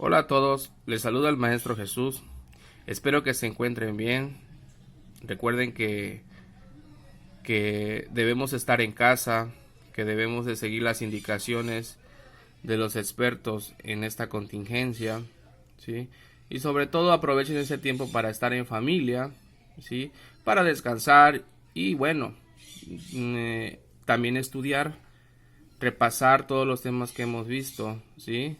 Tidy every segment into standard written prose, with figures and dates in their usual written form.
Hola a todos, les saluda el Maestro Jesús. Espero que se encuentren bien. Recuerden que debemos estar en casa, que debemos de seguir las indicaciones de los expertos en esta contingencia, ¿sí? Y sobre todo aprovechen ese tiempo para estar en familia, ¿sí? Para descansar y bueno, también estudiar, repasar todos los temas que hemos visto, ¿sí?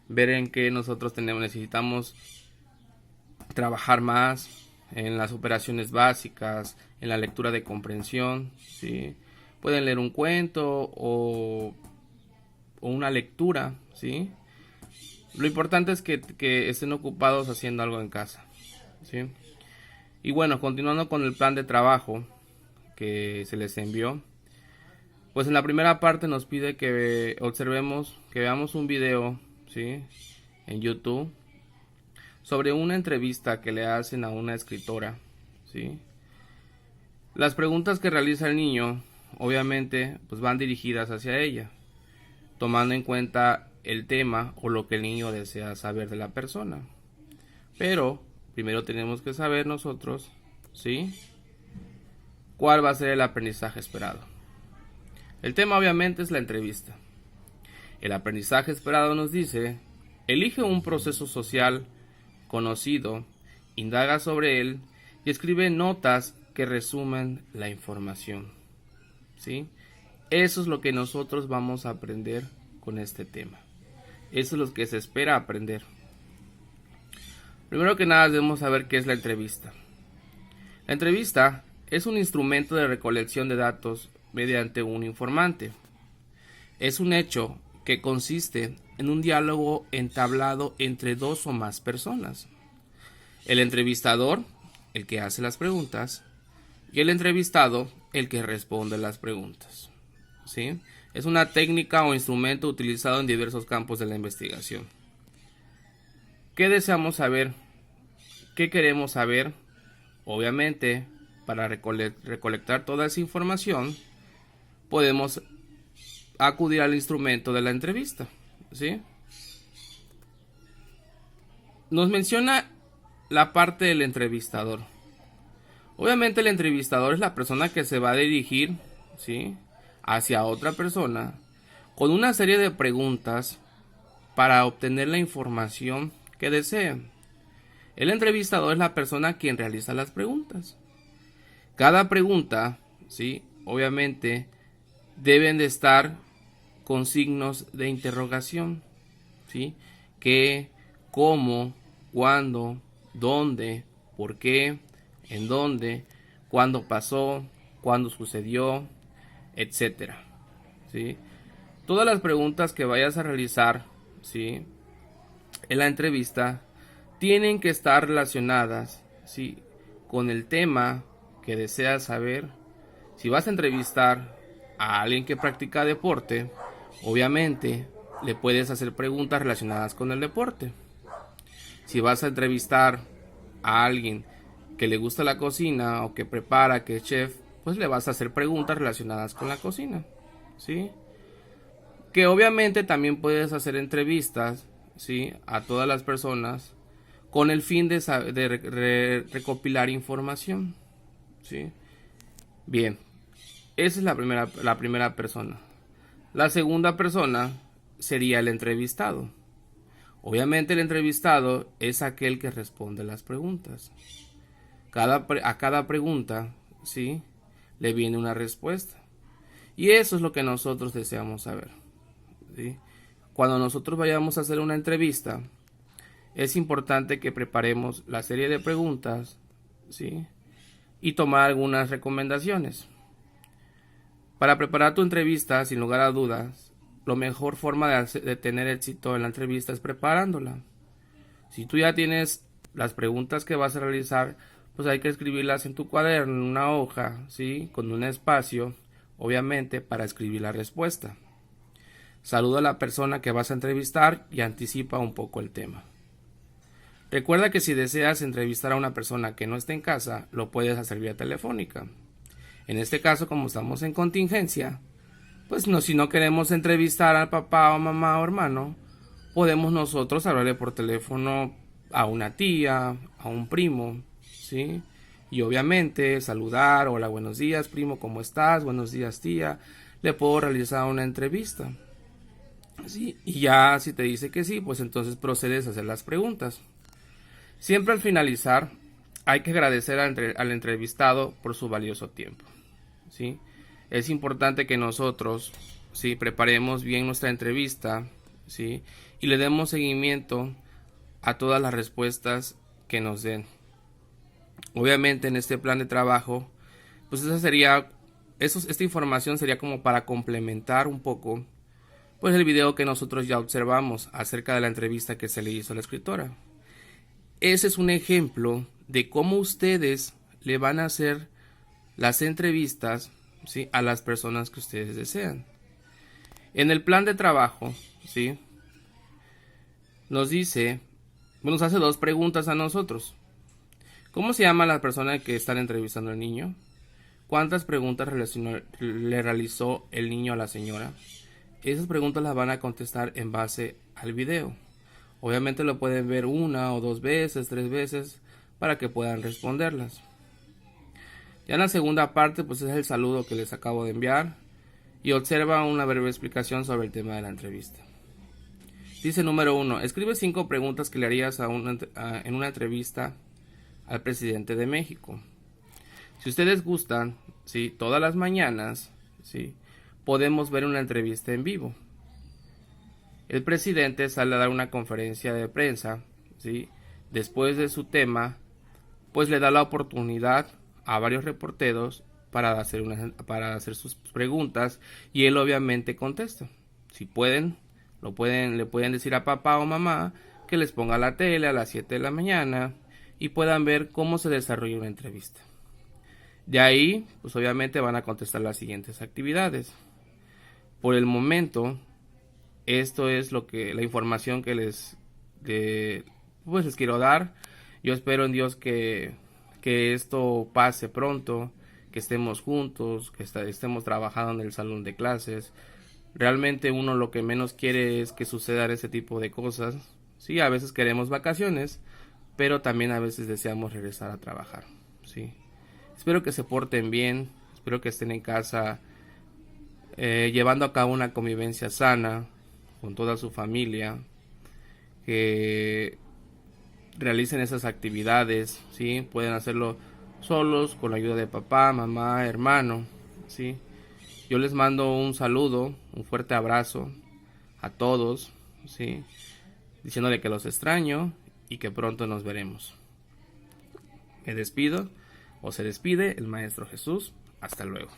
Ver en qué nosotros necesitamos trabajar más en las operaciones básicas, en la lectura de comprensión, ¿sí? Pueden leer un cuento o una lectura, ¿sí? Lo importante es que estén ocupados haciendo algo en casa, ¿sí? Y bueno, continuando con el plan de trabajo que se les envió, pues en la primera parte nos pide que observemos, que veamos un video, ¿sí? En YouTube sobre una entrevista que le hacen a una escritora, ¿sí? Las preguntas que realiza el niño, obviamente, pues van dirigidas hacia ella, tomando en cuenta el tema o lo que el niño desea saber de la persona. Pero primero tenemos que saber nosotros, ¿sí? ¿Cuál va a ser el aprendizaje esperado? El tema obviamente es la entrevista. El aprendizaje esperado nos dice: elige un proceso social conocido, indaga sobre él y escribe notas que resumen la información, ¿sí? Eso es lo que nosotros vamos a aprender con este tema. Eso es lo que se espera aprender. Primero que nada debemos saber qué es la entrevista. La entrevista es un instrumento de recolección de datos mediante un informante. Es un hecho que consiste en un diálogo entablado entre dos o más personas. El entrevistador, el que hace las preguntas, y el entrevistado, el que responde las preguntas, ¿sí? Es una técnica o instrumento utilizado en diversos campos de la investigación. ¿Qué deseamos saber? ¿Qué queremos saber? Obviamente, para recolectar toda esa información, podemos acudir al instrumento de la entrevista, ¿sí? Nos menciona la parte del entrevistador. Obviamente el entrevistador es la persona que se va a dirigir, ¿sí?, hacia otra persona con una serie de preguntas para obtener la información que desea. El entrevistador es la persona quien realiza las preguntas. Cada pregunta, ¿sí?, obviamente deben de estar con signos de interrogación, ¿sí? ¿Qué, cómo, cuándo, dónde, por qué, en dónde, cuándo pasó, cuándo sucedió, etcétera, ¿sí? Todas las preguntas que vayas a realizar, ¿sí?, en la entrevista tienen que estar relacionadas, ¿sí?, con el tema que deseas saber. Si vas a entrevistar a alguien que practica deporte, obviamente le puedes hacer preguntas relacionadas con el deporte. Si vas a entrevistar a alguien que le gusta la cocina o que prepara, que es chef, pues le vas a hacer preguntas relacionadas con la cocina, ¿sí? Que obviamente también puedes hacer entrevistas, ¿sí?, a todas las personas con el fin de recopilar información, ¿sí? Bien, esa es la primera persona. La segunda persona sería el entrevistado. Obviamente el entrevistado es aquel que responde las preguntas. A cada pregunta, ¿sí?, le viene una respuesta. Y eso es lo que nosotros deseamos saber, ¿sí? Cuando nosotros vayamos a hacer una entrevista, es importante que preparemos la serie de preguntas, ¿sí?, y tomar algunas recomendaciones. Para preparar tu entrevista, sin lugar a dudas, la mejor forma de tener éxito en la entrevista es preparándola. Si tú ya tienes las preguntas que vas a realizar, pues hay que escribirlas en tu cuaderno, en una hoja, ¿sí?, con un espacio, obviamente, para escribir la respuesta. Saluda a la persona que vas a entrevistar y anticipa un poco el tema. Recuerda que si deseas entrevistar a una persona que no esté en casa, lo puedes hacer vía telefónica. En este caso, como estamos en contingencia, pues no, si no queremos entrevistar al papá o mamá o hermano, podemos nosotros hablarle por teléfono a una tía, a un primo, ¿sí? Y obviamente saludar, hola, buenos días, primo, ¿cómo estás? Buenos días, tía. Le puedo realizar una entrevista, ¿sí? Y ya si te dice que sí, pues entonces procedes a hacer las preguntas. Siempre al finalizar, hay que agradecer al entrevistado por su valioso tiempo, ¿sí? Es importante que nosotros, ¿sí?, preparemos bien nuestra entrevista, ¿sí?, y le demos seguimiento a todas las respuestas que nos den. Obviamente en este plan de trabajo, pues esta información sería como para complementar un poco, pues el video que nosotros ya observamos acerca de la entrevista que se le hizo a la escritora. Ese es un ejemplo de cómo ustedes le van a hacer las entrevistas, ¿sí?, a las personas que ustedes desean. En el plan de trabajo, ¿sí?, nos hace dos preguntas a nosotros. ¿Cómo se llama la persona que están entrevistando al niño? ¿Cuántas preguntas le realizó el niño a la señora? Esas preguntas las van a contestar en base al video. Obviamente lo pueden ver una o dos veces, tres veces, para que puedan responderlas. Ya en la segunda parte, pues es el saludo que les acabo de enviar y observa una breve explicación sobre el tema de la entrevista. Dice número 1. Escribe 5 preguntas que le harías en una entrevista al presidente de México. Si ustedes gustan, ¿sí?, todas las mañanas, ¿sí?, podemos ver una entrevista en vivo. El presidente sale a dar una conferencia de prensa, ¿sí?, después de su tema, pues le da la oportunidad a varios reporteros para hacer sus preguntas y él obviamente contesta. Si pueden, le pueden decir a papá o mamá que les ponga la tele a las 7 de la mañana y puedan ver cómo se desarrolla una entrevista. De ahí, pues obviamente van a contestar las siguientes actividades. Por el momento, esto es la información que les quiero dar. Yo espero en Dios que esto pase pronto, que estemos juntos, que estemos trabajando en el salón de clases. Realmente uno lo que menos quiere es que sucedan ese tipo de cosas. Sí, a veces queremos vacaciones, pero también a veces deseamos regresar a trabajar. Sí. Espero que se porten bien, espero que estén en casa llevando a cabo una convivencia sana con toda su familia, que realicen esas actividades, ¿sí? Pueden hacerlo solos, con la ayuda de papá, mamá, hermano, ¿sí? Yo les mando un saludo, un fuerte abrazo a todos, ¿sí?, diciéndole que los extraño y que pronto nos veremos. Me despido, o se despide el Maestro Jesús. Hasta luego.